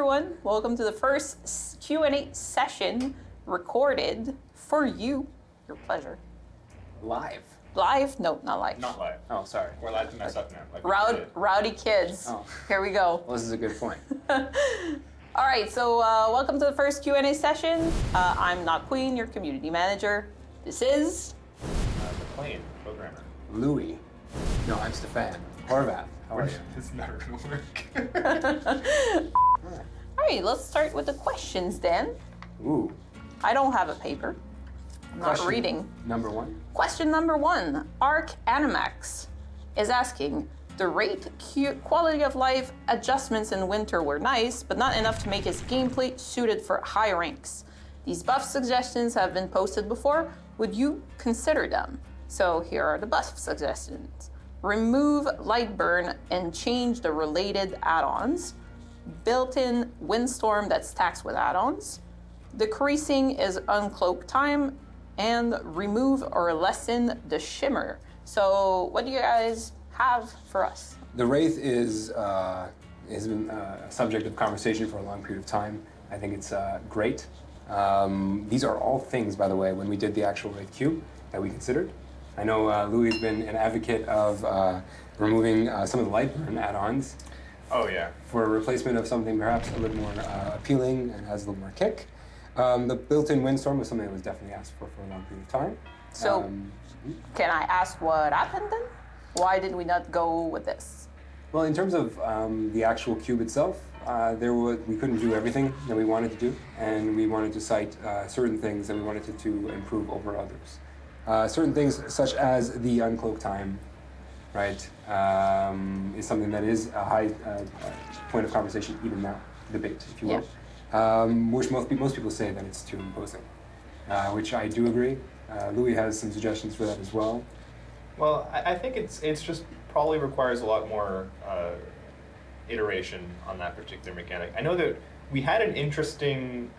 everyone. Welcome to the first Q&A session recorded for you. Your pleasure. Live? Live? No, not live. Not live. Oh, sorry. We're allowed to mess up now. Like Rowdy kids. Oh. Here we go. Well, this is a good point. All right, so welcome to the first Q&A session. I'm Not Queen, your community manager. This is... McLean, programmer. Louis. No, I'm Stefan. Horvath. How are you? This is never going to work. All right, let's start with the questions then. Ooh. I don't have a paper. I'm not Question reading. Number one. Question number one. Arc Animax is asking, the Wraith quality of life adjustments in winter were nice, but not enough to make his gameplay suited for high ranks. These buff suggestions have been posted before. Would you consider them? So here are the buff suggestions. Remove light burn and change the related add-ons. Built-in windstorm that stacks with add-ons. Decreasing is uncloak time, and remove or lessen the shimmer. So what do you guys have for us? The Wraith has been a subject of conversation for a long period of time. I think it's great. These are all things, by the way, when we did the actual Wraith cube that we considered. I know Louis has been an advocate of removing some of the light burn add-ons. Oh, yeah. For a replacement of something perhaps a little more appealing and has a little more kick. The built-in windstorm was something that was definitely asked for a long period of time. So, can I ask what happened then? Why did we not go with this? Well, in terms of the actual cube itself, we couldn't do everything that we wanted to do, and we wanted to cite certain things that we wanted to improve over others. Certain things such as the uncloak time, right, is something that is a high point of conversation even now, debate, if you will. Yeah. Which most people say that it's too imposing, which I do agree. Louis has some suggestions for that as well. Well, I think it's just probably requires a lot more iteration on that particular mechanic. I know that we had an interesting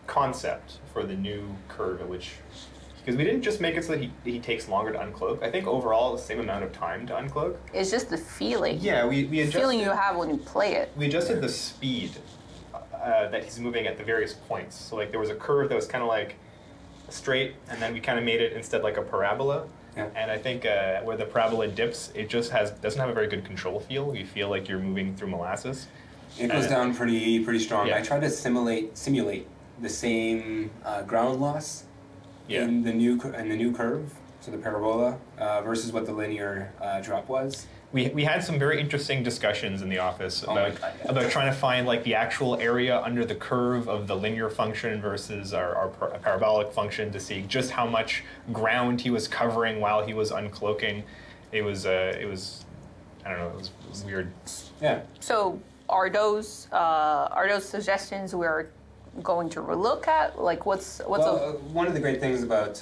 concept for the new curve, because we didn't just make it so that he takes longer to uncloak. I think overall the same amount of time to uncloak. It's just the feeling. Yeah, we adjusted, the feeling you have when you play it. We adjusted the speed that he's moving at the various points. So like there was a curve that was kind of like straight, and then we kind of made it instead like a parabola. Yeah. And I think where the parabola dips, it just doesn't have a very good control feel. You feel like you're moving through molasses. It goes down pretty strong. Yeah. I tried to simulate the same ground loss in the new curve, so the parabola, versus what the linear drop was. We had some very interesting discussions in the office about trying to find like the actual area under the curve of the linear function versus our parabolic function to see just how much ground he was covering while he was uncloaking. It was I don't know, it was weird. Yeah. So are those suggestions we're going to relook at? Like one of the great things about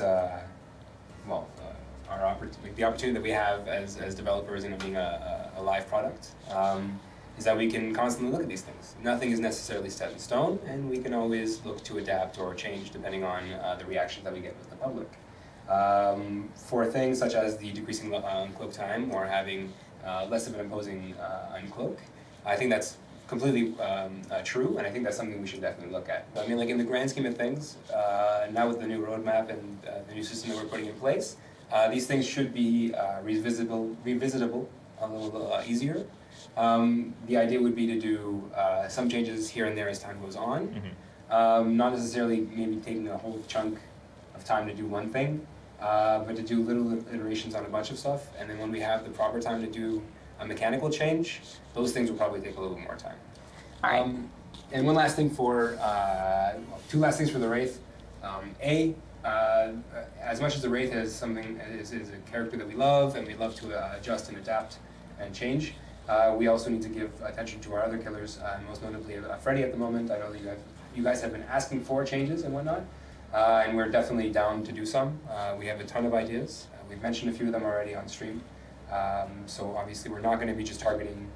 the opportunity that we have as developers and being a live product is that we can constantly look at these things. Nothing is necessarily set in stone, and we can always look to adapt or change depending on the reactions that we get with the public. For things such as the decreasing uncloak time or having less of an imposing uncloak, I think that's completely true, and I think that's something we should definitely look at. I mean, like in the grand scheme of things, now with the new roadmap and the new system that we're putting in place, these things should be revisitable a little easier. The idea would be to do some changes here and there as time goes on. Mm-hmm. Not necessarily maybe taking a whole chunk of time to do one thing, but to do little iterations on a bunch of stuff. And then when we have the proper time to do a mechanical change, those things will probably take a little bit more time. All right. And two last things for the Wraith. As much as the Wraith is a character that we love and we love to adjust and adapt and change, we also need to give attention to our other killers, most notably Freddy at the moment. I know that you guys have been asking for changes and whatnot, and we're definitely down to do some. We have a ton of ideas. We've mentioned a few of them already on stream. So obviously we're not going to be just targeting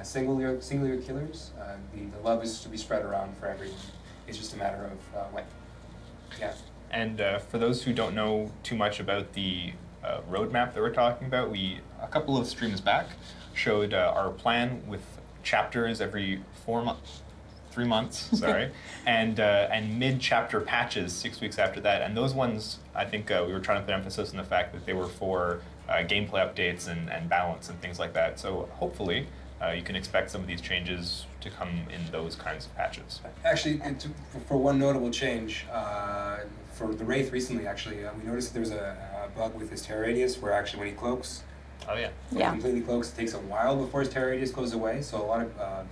singular killers. The love is to be spread around for everyone. It's just a matter of when. Yeah. And for those who don't know too much about the roadmap that we're talking about, a couple of streams back showed our plan with chapters every 3 3 months, sorry, and mid-chapter patches 6 weeks after that. And those ones, I think we were trying to put emphasis on the fact that they were for gameplay updates and balance and things like that. So hopefully you can expect some of these changes to come in those kinds of patches. Actually, for one notable change, for the Wraith recently, actually, we noticed that there's a bug with his terror radius where actually when he cloaks, Oh yeah. when he completely cloaks, it takes a while before his terror radius goes away. So a lot of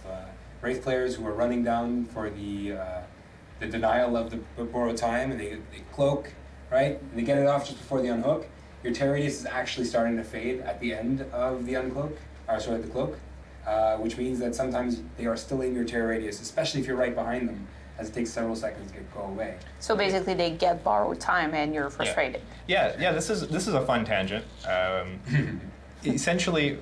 Wraith players who are running down for the denial of the borrowed time, and they cloak, right? And they get it off just before the unhook. Your terror radius is actually starting to fade at the end of the uncloak, or sorry, the cloak, which means that sometimes they are still in your terror radius, especially if you're right behind them, as it takes several seconds to go away. So basically, they get borrowed time, and you're frustrated. Yeah. This is a fun tangent. Essentially,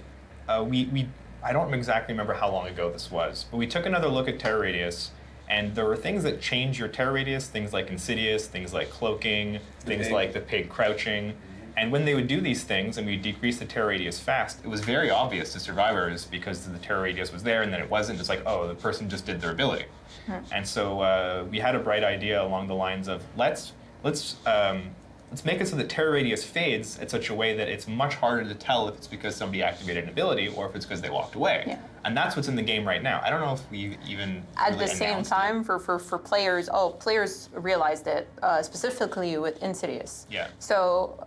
we I don't exactly remember how long ago this was, but we took another look at terror radius, and there were things that change your terror radius, things like insidious, things like cloaking, things like the pig crouching. And when they would do these things and we decrease the terror radius fast, it was very obvious to survivors because the terror radius was there and then it wasn't. It's like, oh, the person just did their ability. And so we had a bright idea along the lines of let's make it so that terror radius fades in such a way that it's much harder to tell if it's because somebody activated an ability or if it's because they walked away. Yeah. And that's what's in the game right now. I don't know if we even At really the same announced time, it. for players, players realized it, specifically with Insidious. Yeah. So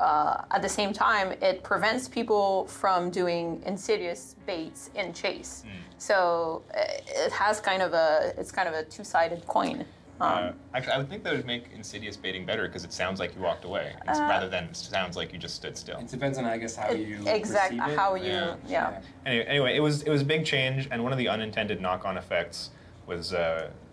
at the same time, it prevents people from doing Insidious baits in Chase. So it has kind of a two-sided coin. Actually, I would think that would make insidious baiting better because it sounds like you walked away, rather than it sounds like you just stood still. It depends on, I guess, how you Exactly perceive it. how you yeah. Anyway, it was a big change, and one of the unintended knock-on effects was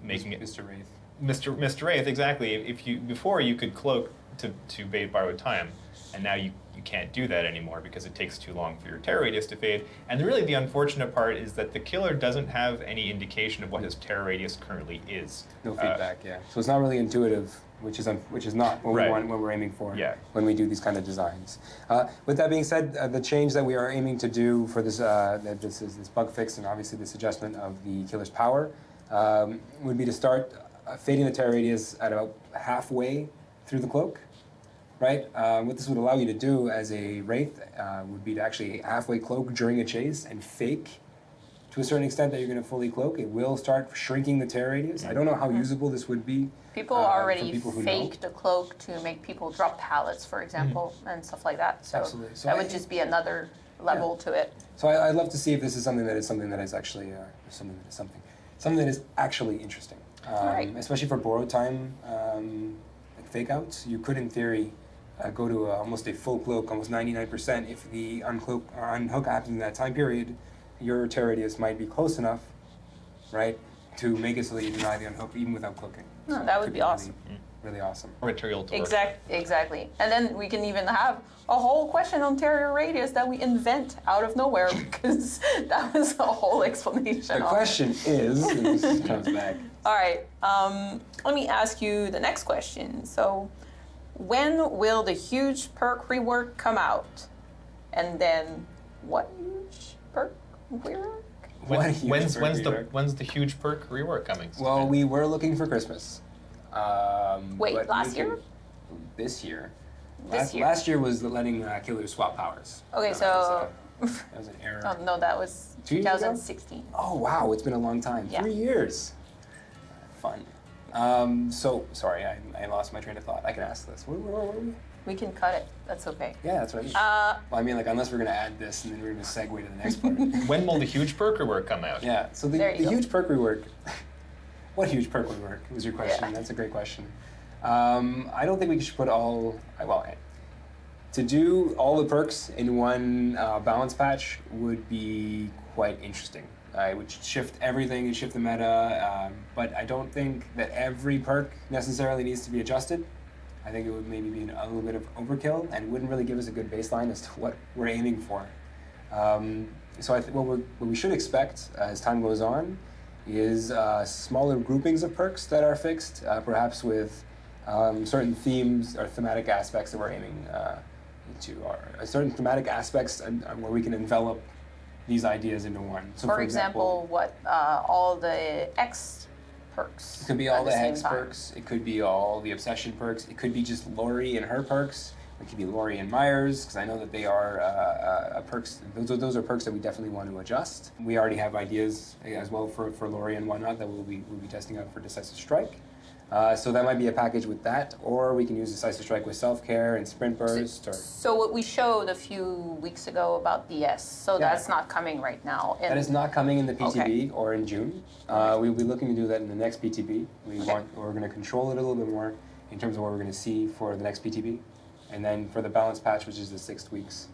making it Mr. Wraith. Mr. Wraith, exactly. If you before you could cloak to bait borrowed time, and now you can't do that anymore because it takes too long for your terror radius to fade. And really the unfortunate part is that the killer doesn't have any indication of what his terror radius currently is. No feedback, yeah. So it's not really intuitive, which is not what we want, what we're aiming for when we do these kind of designs. With that being said, the change that we are aiming to do for this this bug fix and obviously this adjustment of the killer's power would be to start fading the terror radius at about halfway through the cloak. Right? What this would allow you to do as a Wraith would be to actually halfway cloak during a chase and fake to a certain extent that you're going to fully cloak. It will start shrinking the terror radius. I don't know how usable this would be. People already fake the cloak to make people drop pallets, for example, and stuff like that. So, Absolutely. So that would just be another level to it. So I'd love to see if this is something that is actually something that is actually interesting. Right. Especially for borrowed time like fake outs. You could in theory go to almost a full cloak, almost 99%. If the uncloak or unhook happens in that time period, your terror radius might be close enough, right, to make it so that you deny the unhook even without cloaking. No, that would be awesome. Really awesome. Material to work. Exactly. And then we can even have a whole question on terror radius that we invent out of nowhere because that was a whole explanation. The question is, and this comes back. All right, let me ask you the next question. So, when will the huge perk rework come out? And then, what huge perk rework? When's the huge perk rework coming? Well, we were looking for Christmas. Wait, last year? This year. This year. Last year was letting killers swap powers. Okay, so. That was an error. Oh, no, that was 2 years ago? 2016. Oh, wow, it's been a long time. Yeah. 3 years. Fun. So, sorry, I lost my train of thought. I can ask this. Where were we? We can cut it. That's okay. Yeah, that's what I mean. Well, I mean, like, unless we're going to add this and then we're going to segue to the next part. When will the huge perk rework come out? Yeah, so the huge perk rework. What huge perk rework was your question? Yeah. That's a great question. I don't think we should put to do all the perks in one balance patch would be quite interesting. It would shift everything, and shift the meta, but I don't think that every perk necessarily needs to be adjusted. I think it would maybe be a little bit of overkill and wouldn't really give us a good baseline as to what we're aiming for. So I think what we should expect as time goes on is smaller groupings of perks that are fixed, perhaps with certain themes or thematic aspects that we're aiming to, or certain thematic aspects where we can envelop these ideas into one. So for example, what all the X perks. It could be at all the same hex time. perks. It could be all the obsession perks. It could be just Lori and her perks. It could be Lori and Myers, because I know that they are perks. Those are perks that we definitely want to adjust. We already have ideas as well for Lori and whatnot that we'll be testing out for Decisive Strike. So that might be a package with that, or we can use Decisive Strike with self-care and sprint burst. So what we showed a few weeks ago about DS, so Yeah. that's not coming right now. That is not coming in the PTB Okay. or in June. We'll be looking to do that in the next PTB. We're going to control it a little bit more in terms of what we're going to see for the next PTB. And then for the balance patch, which is the 6 weeks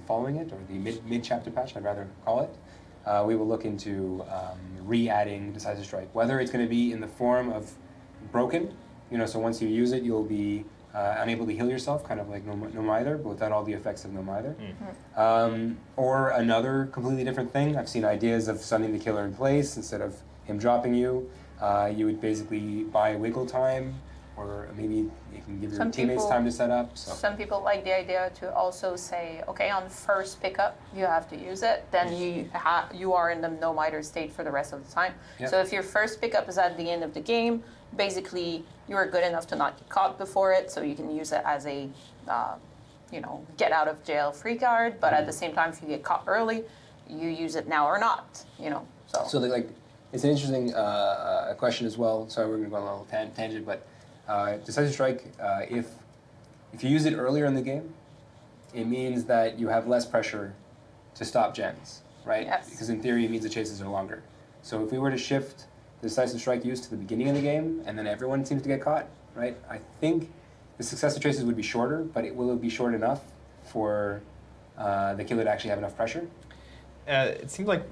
following it, or the mid-chapter patch, I'd rather call it, we will look into re-adding Decisive Strike. Whether it's going to be in the form of broken, so once you use it, you'll be unable to heal yourself, kind of like no mither, but without all the effects of no mither. Or another completely different thing. I've seen ideas of stunning the killer in place instead of him dropping you. You would basically buy wiggle time, or maybe you can give your Some teammates people- time to set up. So. Some people like the idea to also say, okay, on first pickup, you have to use it. Then you are in the no miter state for the rest of the time. Yep. So if your first pickup is at the end of the game, basically you are good enough to not get caught before it, so you can use it as a, get out of jail free card. But at the same time, if you get caught early, you use it now or not. So it's an interesting question as well. Sorry, we're going to go on a little tangent, but Decisive Strike, if you use it earlier in the game, it means that you have less pressure to stop gens, right? Yes. Because in theory, it means the chases are longer. So if we were to shift the Decisive Strike use to the beginning of the game, and then everyone seems to get caught, right? I think the successive chases would be shorter, but will it be short enough for the killer to actually have enough pressure? It seems like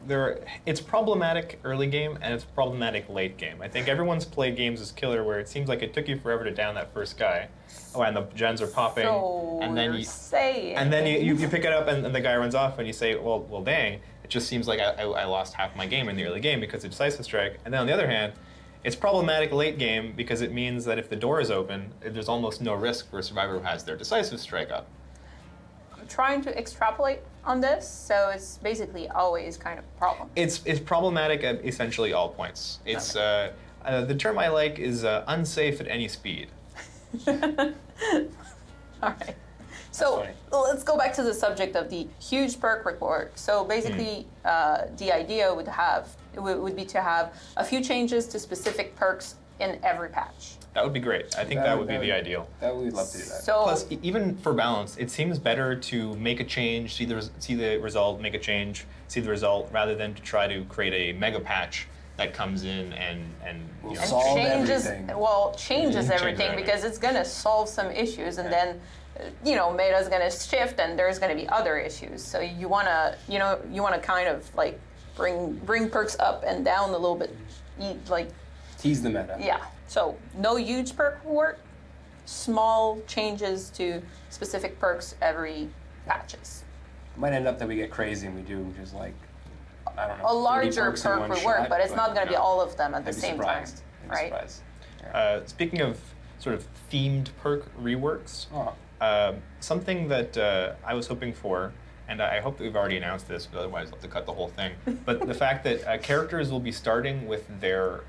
it's problematic early game and it's problematic late game. I think everyone's played games as killer where it seems like it took you forever to down that first guy. Oh, and the gens are popping, So and then you pick it up and the guy runs off and you say, well, dang! It just seems like I lost half my game in the early game because of Decisive Strike. And then on the other hand, it's problematic late game because it means that if the door is open, there's almost no risk for a survivor who has their Decisive Strike up. I'm trying to extrapolate on this, so it's basically always kind of a problem. It's problematic at essentially all points. It's the term I like is unsafe at any speed. All right. So let's go back to the subject of the huge perk rework. So basically, the idea would be to have a few changes to specific perks in every patch. That would be great. I think that would be the ideal. We'd love to do that. So Plus, even for balance, it seems better to make a change, see the result, make a change, see the result, rather than to try to create a mega patch that comes in and solve changes everything. changes everything everything. because it's gonna solve some issues, and then meta's gonna shift, and there's gonna be other issues. So you wanna kind of like bring perks up and down a little bit, Tease the meta. yeah. So no huge perk work, small changes to specific perks every patches. It might end up that we get crazy and we do just like, I don't know, A 30 larger perks in perk one would shot, work, but it's not going to be all of them at the I'd be same time, surprised. I'd be right? surprised. Yeah. Speaking of sort of themed perk reworks, Oh. something that I was hoping for, and I hope that we've already announced this, but otherwise I'll have to cut the whole thing. But the fact that characters will be starting with their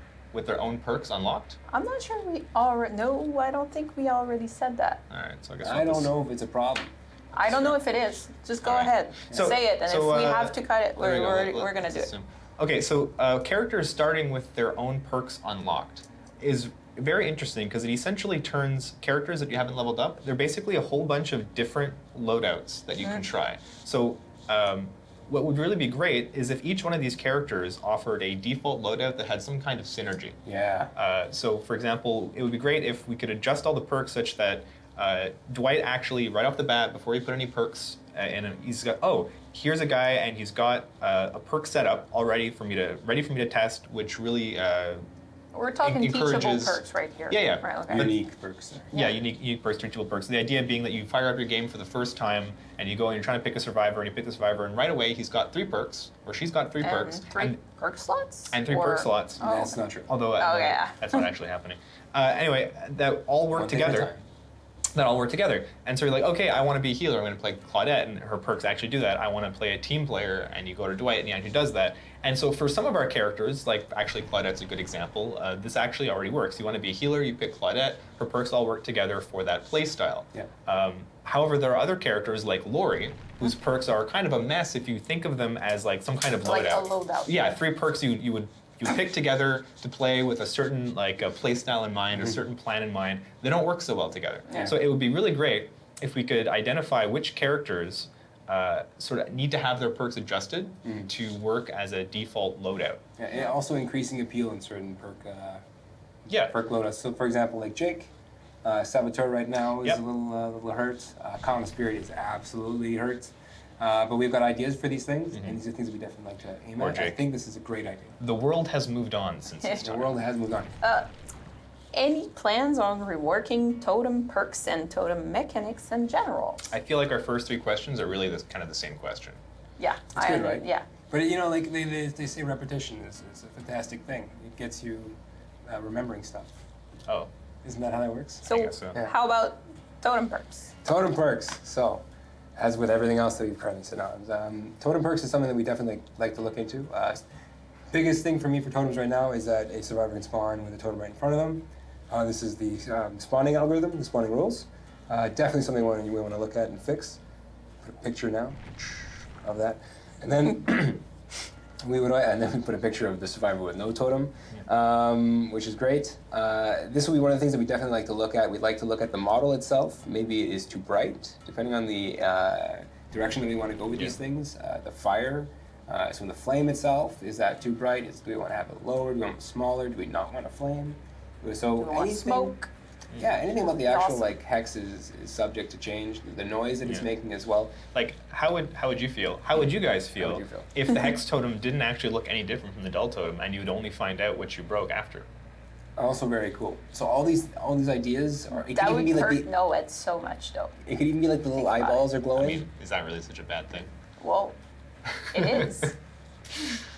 own perks unlocked. I'm not sure we already. No, I don't think we already said that. All right, so I guess I don't know if it's a problem. I don't know if it is. Just go All right. ahead, So- say it, and so, if we have to cut it, there we we're go. going to Let's do it. assume. Okay, so characters starting with their own perks unlocked is very interesting because it essentially turns characters that you haven't leveled up. They're basically a whole bunch of different loadouts that you can try. So what would really be great is if each one of these characters offered a default loadout that had some kind of synergy. Yeah. So, for example, it would be great if we could adjust all the perks such that Dwight actually, right off the bat, before he put any perks in, he's got, here's a guy and he's got a perk set up already ready for me to test, which really We're talking teachable encourages- perks right here. Yeah, yeah. Right, okay. Unique perks there. Yeah, unique perks, teachable perks. The idea being that you fire up your game for the first time and you go and you're trying to pick a survivor and you pick the survivor and right away he's got 3 perks or she's got 3 perks And 3 perk slots? and 3 Or- perk slots. Oh. That's not true. Although yeah. that's not actually happening. Anyway, that all work One thing at a together. time. that all work together. And so you're like, okay, I want to be a healer. I'm going to play Claudette, and her perks actually do that. I want to play a team player, and you go to Dwight, and he actually does that. And so for some of our characters, like actually Claudette's a good example, this actually already works. You want to be a healer, you pick Claudette. Her perks all work together for that play style. Yeah. However, there are other characters like Lori, whose perks are kind of a mess if you think of them as like some kind of loadout. Like a loadout. Yeah, 3 perks you would pick together to play with a certain like a play style in mind, a certain plan in mind. They don't work so well together. Yeah. So it would be really great if we could identify which characters sort of need to have their perks adjusted to work as a default loadout. Yeah, and also increasing appeal in certain perk loadouts. So for example, like Jake, Saboteur right now is a little hurt. Common Spirit is absolutely hurt. But we've got ideas for these things, and these are things we definitely like to aim at. I think this is a great idea. The world has moved on since this time. The world has moved on. Any plans on reworking totem perks and totem mechanics in general? I feel like our first 3 questions are really kind of the same question. Yeah. It's good, right? Yeah. But like they say repetition is a fantastic thing. It gets you remembering stuff. Oh. Isn't that how that works? So, guess so. Yeah. how about totem perks? Totem perks. So, as with everything else that we've currently said on, totem perks is something that we definitely like to look into. Biggest thing for me for totems right now is that a survivor can spawn with a totem right in front of them. This is the spawning algorithm, the spawning rules. Definitely something you want to look at and fix. Put a picture now of that, and then we put a picture of the survivor with no totem, which is great. This will be one of the things that we definitely like to look at. We'd like to look at the model itself. Maybe it is too bright, depending on the direction that we want to go with these things. The fire, so the flame itself, is that too bright? Do we want to have it lower? Do we want it smaller? Do we not want a flame? So Do we want smoke? Yeah, anything about the actual Awesome. like hex is subject to change. The noise that it's making as well. Like, how would you feel? How would you guys feel, would you feel? if the hex totem didn't actually look any different from the dull totem, and you would only find out what you broke after? Also very cool. So all these ideas are. It That could even would be hurt like Noed so much, though. it could even be like the little Think about eyeballs are I glowing. mean, is that really such a bad thing? Well, it is.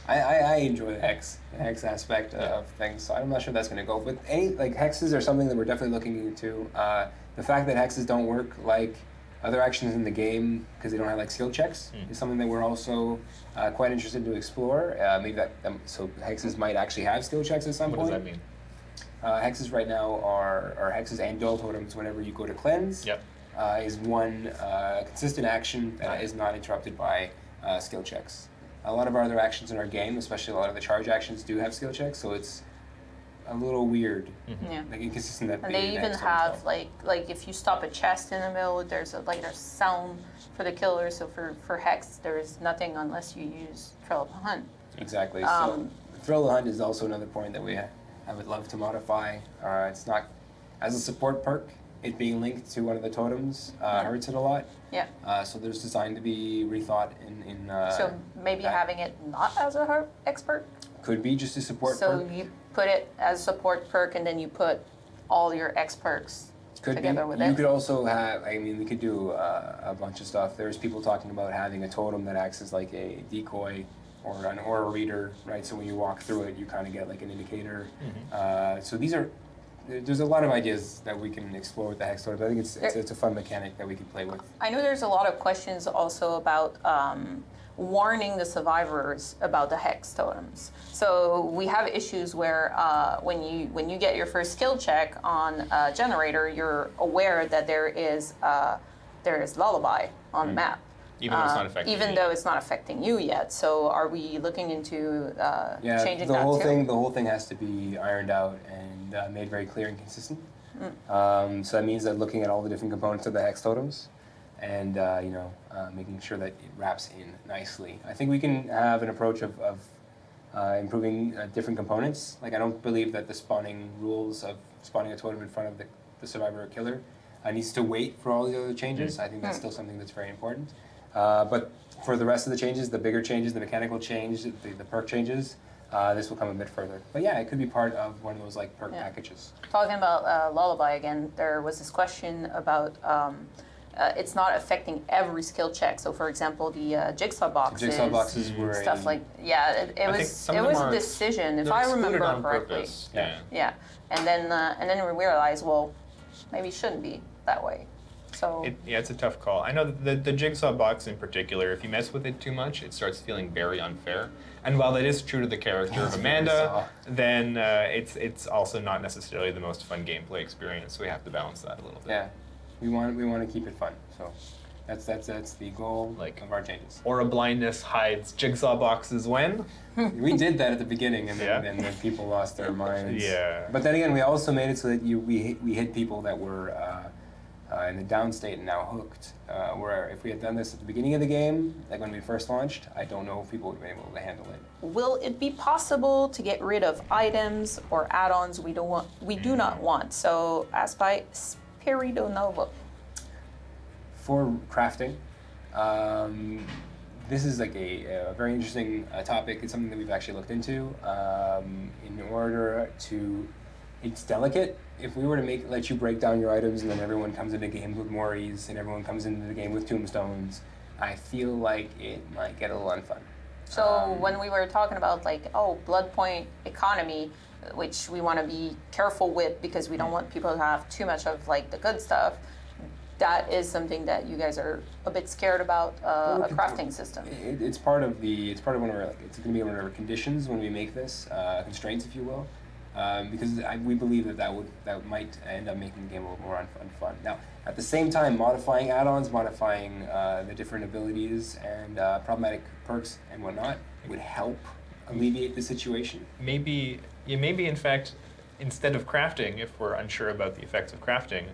I enjoy the hex aspect of things, so I'm not sure that's going to go. But hexes are something that we're definitely looking into. The fact that hexes don't work like other actions in the game because they don't have like skill checks is something that we're also quite interested to explore. So hexes might actually have skill checks at some What point. does that mean? Hexes right now are hexes and dual totems. Whenever you go to cleanse, Yep. is one consistent action that is not interrupted by skill checks. A lot of our other actions in our game, especially a lot of the charge actions, do have skill checks, so it's a little weird, Yeah. like inconsistent. That And they even hex have don't like if you stop a chest in the middle, there's a sound for the killer. So for hex, there is nothing unless you use Trail of the Hunt. exactly. So Thrill of the Hunt is also another point that I would love to modify. It's not as a support perk. It being linked to one of the totems hurts it a lot. Yeah. So there's designed to be rethought in So maybe that. having it not as a expert. Could be just a support So perk. you put it as a support perk, and then you put all your X perks Could be. together with You it. could also have, we could do a bunch of stuff. There's people talking about having a totem that acts as like a decoy or an aura reader, right? So when you walk through it, you kind of get like an indicator. So there's a lot of ideas that we can explore with the hex totem. I think it's a fun mechanic that we can play with. I know there's a lot of questions also about warning the survivors about the hex totems. So we have issues where when you get your first skill check on a generator, you're aware that there is lullaby on the map. Even though it's not affecting Even you. though it's not affecting you yet. So are we looking into changing the that whole too? the whole thing has to be ironed out and made very clear and consistent. So that means that looking at all the different components of the hex totems and making sure that it wraps in nicely. I think we can have an approach of improving different components. Like I don't believe that the spawning rules of spawning a totem in front of the survivor or killer needs to wait for all the other changes. I think that's still something that's very important. But for the rest of the changes, the bigger changes, the mechanical change, the perk changes, this will come a bit further. But yeah, it could be part of one of those like perk packages. Talking about lullaby again, there was this question about it's not affecting every skill check. So, for example, the jigsaw boxes, boxes were stuff in- like it I think was some it of them was a are decision if They're I excluded remember on correctly. purpose. Yeah. Yeah, and then we realized, well, maybe it shouldn't be. that way. So It's a tough call. I know that the jigsaw box in particular, if you mess with it too much, it starts feeling very unfair. And while it is true to the character of Amanda, then it's also not necessarily the most fun gameplay experience. So we have to balance that a little bit. Yeah, we want to keep it fun. So that's the goal of our changes. Or a blindness hides jigsaw boxes when? We did that at the beginning, and then people lost their minds. Yeah. But then again, we also made it so that we hit people that were in the down state and now hooked. Where if we had done this at the beginning of the game, like when we first launched, I don't know if people would be able to handle it. will it be possible to get rid of items or add-ons we do not want? So asked by Spirito Novo. For crafting, this is like a very interesting topic. It's something that we've actually looked into. In order to, it's delicate. If we were to let you break down your items and then everyone comes into games with Moris and everyone comes into the game with tombstones, I feel like it might get a little unfun. So when we were talking about blood point economy, which we want to be careful with because we don't want people to have too much of the good stuff, that is something that you guys are a bit scared about, a crafting system. It's part of one of our, it's going to be one of our conditions when we make this, constraints, if you will. Because we believe that might end up making the game a little more fun. Now, at the same time, modifying add-ons, modifying the different abilities and problematic perks and whatnot would help alleviate the situation. Maybe in fact, instead of crafting, if we're unsure about the effects of crafting,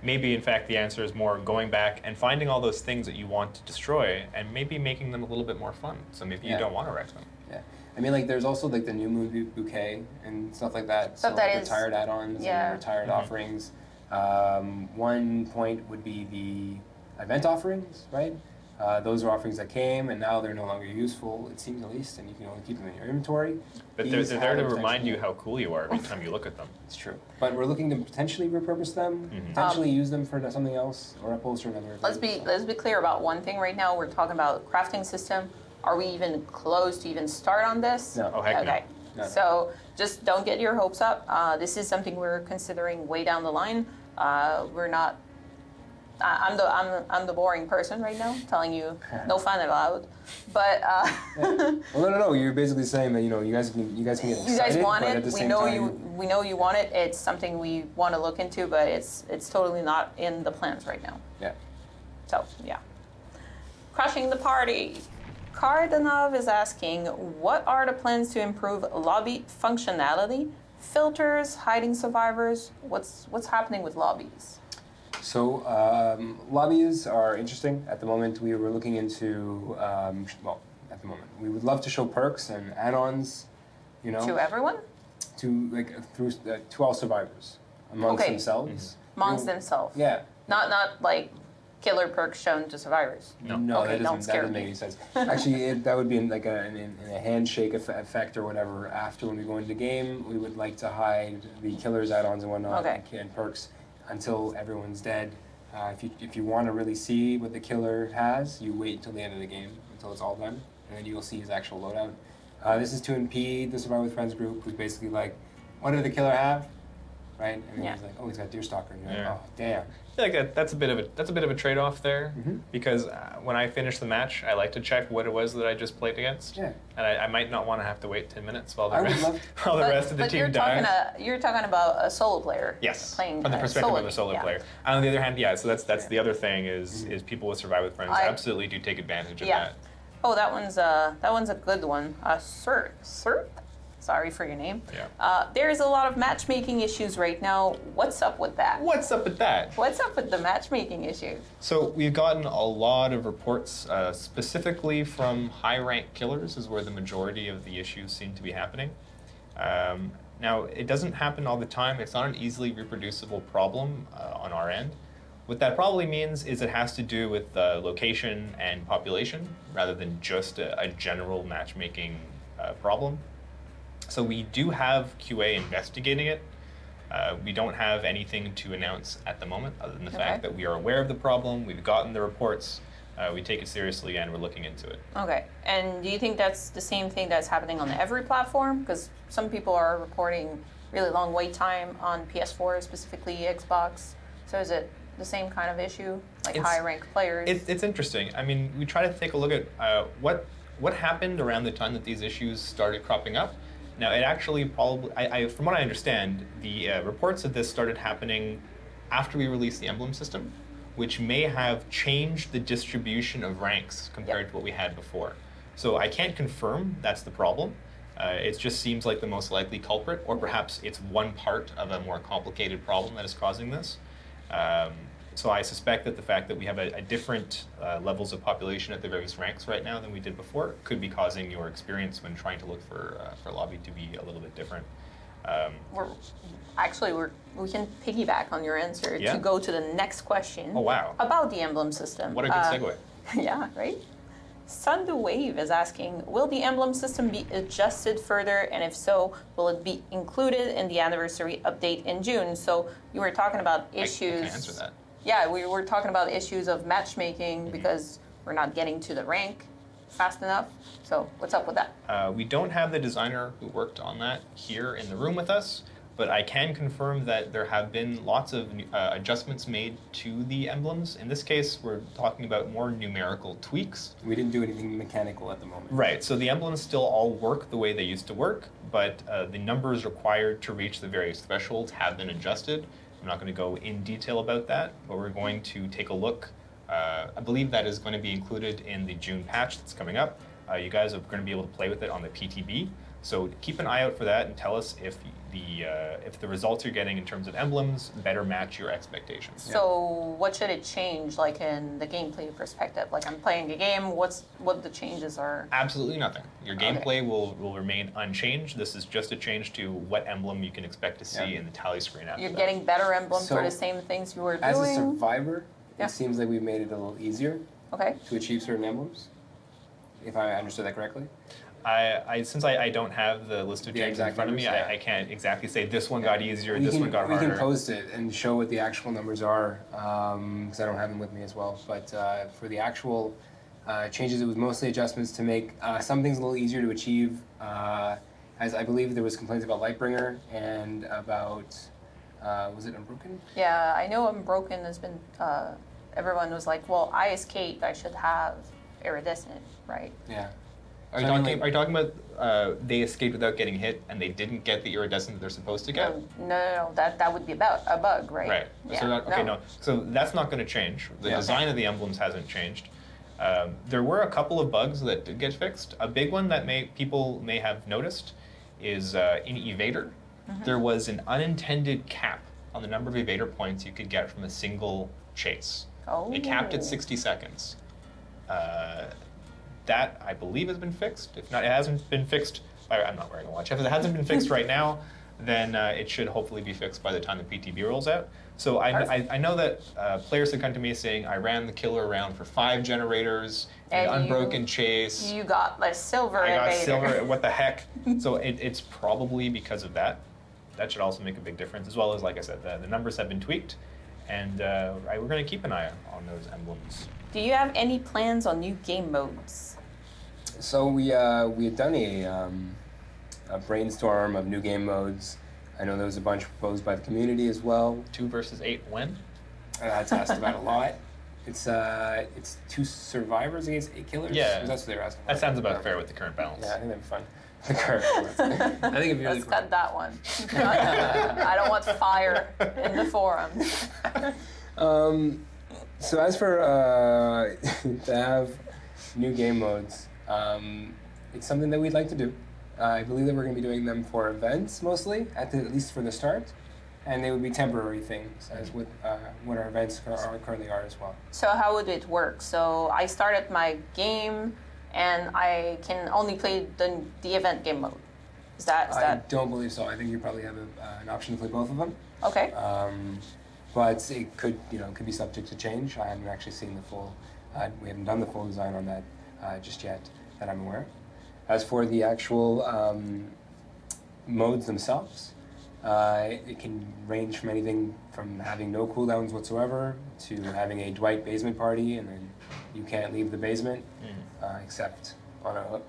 maybe in fact the answer is more going back and finding all those things that you want to destroy and maybe making them a little bit more fun. So maybe you don't want to wreck them. Yeah. I mean, there's also the New Moon Bouquet and stuff like that. So that is retired add-ons and retired offerings. One point would be the event offerings, right? Those are offerings that came and now they're no longer useful, it seems at least, and you can only keep them in your inventory. But they're there to remind you how cool you are every time you look at them. It's true. But we're looking to potentially repurpose them, potentially use them for something else or upholster another. Let's be clear about one thing right now. We're talking about crafting system. Are we even close to even start on this? No. Oh, heck okay. No. So just don't get your hopes up. This is something we're considering way down the line. We're not. I'm the boring person right now, telling you no fun allowed. But Well, no. You're basically saying that you guys can get excited. you guys want but it. At the We same know time, we know you want it. It's something we want to look into, but it's totally not in the plans right now. Yeah. So yeah, crushing the party. Kardanov is asking, what are the plans to improve lobby functionality, filters, hiding survivors? What's happening with lobbies? So lobbies are interesting. At the moment, we were looking into at the moment, we would love to show perks and add-ons. To everyone? To all survivors amongst themselves. Amongst themselves. Yeah. Not like killer perks shown to survivors. No, Okay, that doesn't make any sense. Actually, that would be in a handshake effect or whatever. After when we go into the game, we would like to hide the killer's add-ons and whatnot and perks until everyone's dead. If you want to really see what the killer has, you wait until the end of the game, until it's all done, and then you'll see his actual loadout. This is to impede the Survive with Friends group, who's basically like, what did the killer have? Right? And he's like, oh, he's got Deerstalker. And you're like, oh, damn. I feel like that's a bit of a trade-off there, because when I finish the match, I like to check what it was that I just played against, and I might not want to have to wait 10 minutes while the rest of the team dies. You're talking about a solo player. Yes, playing from the perspective of a solo player. And on the other hand, so that's the other thing is people with Survive with Friends absolutely do take advantage of that. Oh, that one's a good one. Sir. Sorry for your name. Yeah. There's a lot of matchmaking issues right now. What's up with that? What's up with that? What's up with the matchmaking issue? So we've gotten a lot of reports, specifically from high-rank killers, is where the majority of the issues seem to be happening. Now, it doesn't happen all the time. It's not an easily reproducible problem on our end. What that probably means is it has to do with location and population, rather than just a general matchmaking problem. So we do have QA investigating it. We don't have anything to announce at the moment, other than the fact that we are aware of the problem, we've gotten the reports, we take it seriously, and we're looking into it. Okay. And do you think that's the same thing that's happening on every platform? Because some people are reporting really long wait time on PS4, specifically Xbox. So is it the same kind of issue, like It's- high-ranked players? It's interesting. I mean, we try to take a look at what happened around the time that these issues started cropping up. Now, it actually probably, from what I understand, the reports of this started happening after we released the Emblem system, which may have changed the distribution of ranks compared to what we had before. So I can't confirm that's the problem. It just seems like the most likely culprit, or perhaps it's one part of a more complicated problem that is causing this. So I suspect that the fact that we have a different levels of population at the various ranks right now than we did before could be causing your experience when trying to look for lobby to be a little bit different. We can piggyback on your answer Yeah. to go to the next question. Oh, wow. About the Emblem system. What a good segue. Yeah, right? Sundu Wave is asking, will the Emblem system be adjusted further, and if so, will it be included in the anniversary update in June? So you were talking about issues. I can answer that. Yeah, we were talking about issues of matchmaking because we're not getting to the rank fast enough. So what's up with that? We don't have the designer who worked on that here in the room with us, but I can confirm that there have been lots of adjustments made to the emblems. In this case, we're talking about more numerical tweaks. We didn't do anything mechanical at the moment. Right, so the emblems still all work the way they used to work, but the numbers required to reach the various thresholds have been adjusted. I'm not going to go in detail about that, but we're going to take a look. I believe that is going to be included in the June patch that's coming up. You guys are going to be able to play with it on the PTB. So keep an eye out for that and tell us if the results you're getting in terms of emblems better match your expectations. So what should it change, like in the gameplay perspective? Like I'm playing a game, what the changes are? Absolutely nothing. Your gameplay will remain unchanged. This is just a change to what emblem you can expect to see in the tally screen after You're that. getting better emblems for So, the same things you were doing? As a survivor, Yeah. it seems like we've made it a little easier Okay. to achieve certain emblems, if I understood that correctly. Since I don't have the list of The changes in exact front of me, numbers, I can't exactly say this one got easier, this one got we harder. can post it and show what the actual numbers are, because I don't have them with me as well. But for the actual changes, it was mostly adjustments to make some things a little easier to achieve. As I believe there was complaints about Lightbringer and about, was it Unbroken? Yeah, I know Unbroken has been, everyone was like, well, I escaped, I should have Iridescent, right? Yeah. Are you talking about they escaped without getting hit and they didn't get the iridescent that they're supposed to get? No, that would be about a bug, right? Right. Yeah, So no. So that's not going to change. The design of the emblems hasn't changed. There were a couple of bugs that did get fixed. A big one that people may have noticed is in Evader, there was an unintended cap on the number of Evader points you could get from a single chase. Oh. It capped at 60 seconds. That, I believe, has been fixed. If not, it hasn't been fixed. I'm not wearing a watch. If it hasn't been fixed right now, then it should hopefully be fixed by the time the PTB rolls out. So I know that players have come to me saying, I ran the killer around for 5 generators, an unbroken chase. You got like silver I got Invader. silver, what the heck? So it's probably because of that. That should also make a big difference, as well as, like I said, the numbers have been tweaked, and we're going to keep an eye on those emblems. Do you have any plans on new game modes? So we had done a brainstorm of new game modes. I know there was a bunch proposed by the community as well. 2 versus 8 when? That's asked about a lot. It's 2 survivors against 8 killers. Yeah. That's what they were asking. That sounds about fair with the current balance. Yeah, I think that'd be fun. The current balance. I think it'd be really Let's fun. cut that one. I don't want fire in the forums. So as for to have new game modes, it's something that we'd like to do. I believe that we're going to be doing them for events mostly, at least for the start, and they would be temporary things, as with what our events currently are as well. So how would it work? So I started my game, and I can only play the event game mode. Is I that don't believe so. I think you probably have an option to play both of them. okay? But it could be subject to change. I haven't actually seen the full. We haven't done the full design on that just yet, that I'm aware of. As for the actual modes themselves, it can range from anything from having no cooldowns whatsoever to having a Dwight basement party, and then you can't leave the basement except on a hook.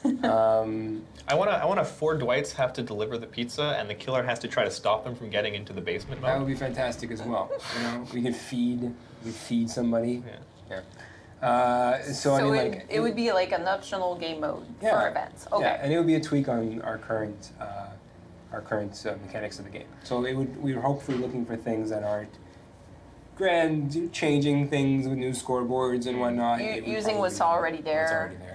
I want to 4 Dwights have to deliver the pizza, and the killer has to try to stop them from getting into the basement That would mode. be fantastic as well. You know, we could feed somebody. Yeah. So I mean, like it would be like an optional game mode Yeah. for events. Okay. Yeah, and it would be a tweak on our current mechanics of the game. So we were hopefully looking for things that aren't grand, changing things with new scoreboards and whatnot. It would Using probably what's be already there, what's already there.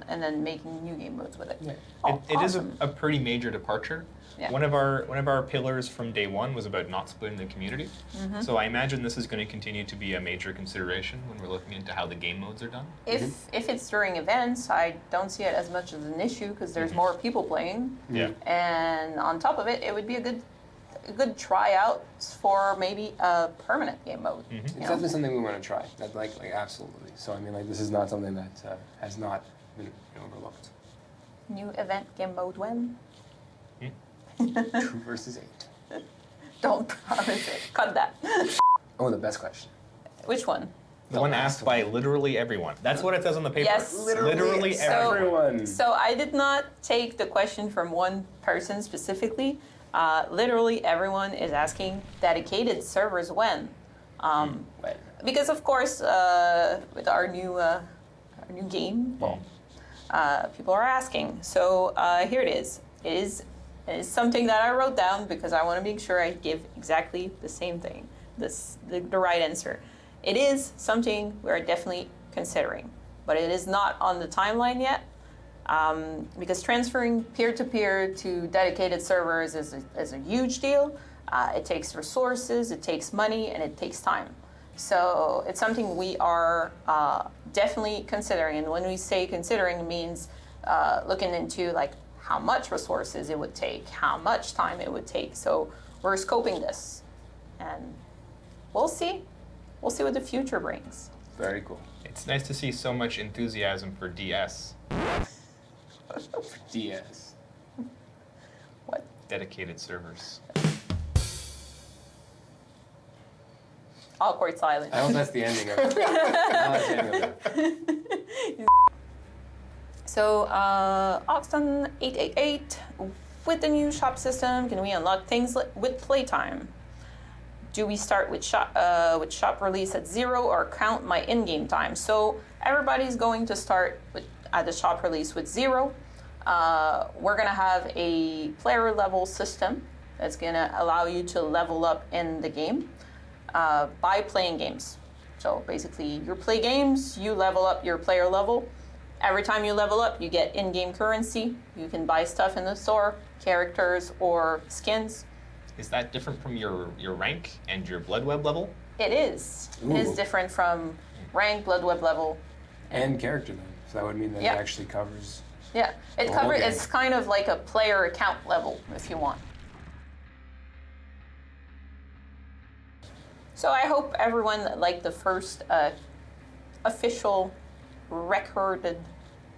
and then making new game modes with it. Yeah. Oh, It is awesome. a pretty major departure. Yeah. One of our pillars from day one was about not splitting the community. Mm-hmm. So I imagine this is going to continue to be a major consideration when we're looking into how the game modes are done. If it's during events, I don't see it as much as an issue because there's more people playing. Yeah. And on top of it, it would be a good tryout for maybe a permanent game mode. Mhm. It's you know? definitely something we want to try. That like absolutely. So I mean, like this is not something that has not been overlooked. New event game mode when? 2 versus 8. Don't promise it. Cut that. Oh, the best question. Which one? The one asked by literally everyone. That's what it says on the paper. Yes. Literally So- everyone. Everyone. So I did not take the question from one person specifically. Literally everyone is asking dedicated servers when. When? Because of course, with our new game, well, people are asking. So here it is. It is something that I wrote down because I want to make sure I give exactly the same thing, the right answer. It is something we're definitely considering, but it is not on the timeline yet. Because transferring peer-to-peer to dedicated servers is a huge deal. It takes resources, it takes money, and it takes time. So it's something we are definitely considering. And when we say considering, it means looking into like how much resources it would take, how much time it would take. So we're scoping this, and we'll see. We'll see what the future brings. Very cool. It's nice to see so much enthusiasm for DS. DS. What? Dedicated servers. Awkward silence. I hope that's the ending of it. That's the ending of it. So, Oxton 888, with the new shop system, can we unlock things with playtime? Do we start with shop release at 0 or count my in-game time? So everybody's going to start at the shop release with 0. We're gonna have a player level system that's gonna allow you to level up in the game by playing games. So basically, you play games, you level up your player level. Every time you level up, you get in-game currency. You can buy stuff in the store, characters or skins. Is that different from your rank and your blood web level? It is. It is Ooh. different from rank, blood web level. And character then. So that would mean that Yeah. it actually covers. Yeah, it Oh, covers. okay. It's kind of like a player account level, if you want. So I hope everyone liked the first official recorded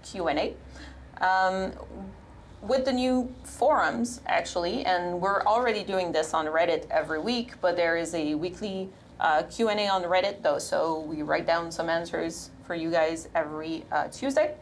Q&A. With the new forums, actually, and we're already doing this on Reddit every week, but there is a weekly Q&A on Reddit, though, so we write down some answers for you guys every Tuesday.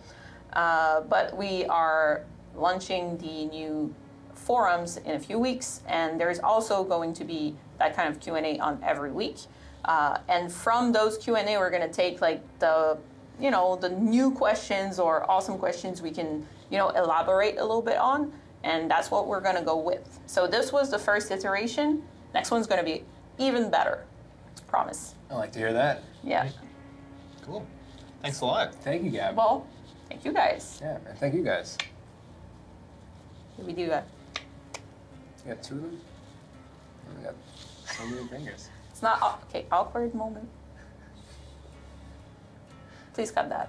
But we are launching the new forums in a few weeks, and there's also going to be that kind of Q&A on every week. And from those Q&A, we're going to take like the new questions or awesome questions we can, elaborate a little bit on, and that's what we're going to go with. So this was the first iteration. Next one's going to be even better. Promise. I like to hear that. Yeah. Cool. Thanks a lot. Thank you, Gab. Well, thank you guys. Yeah, man. Thank you guys. Did we do that? You got 2 of them? I got so many fingers. It's not okay. Awkward moment. Please cut that.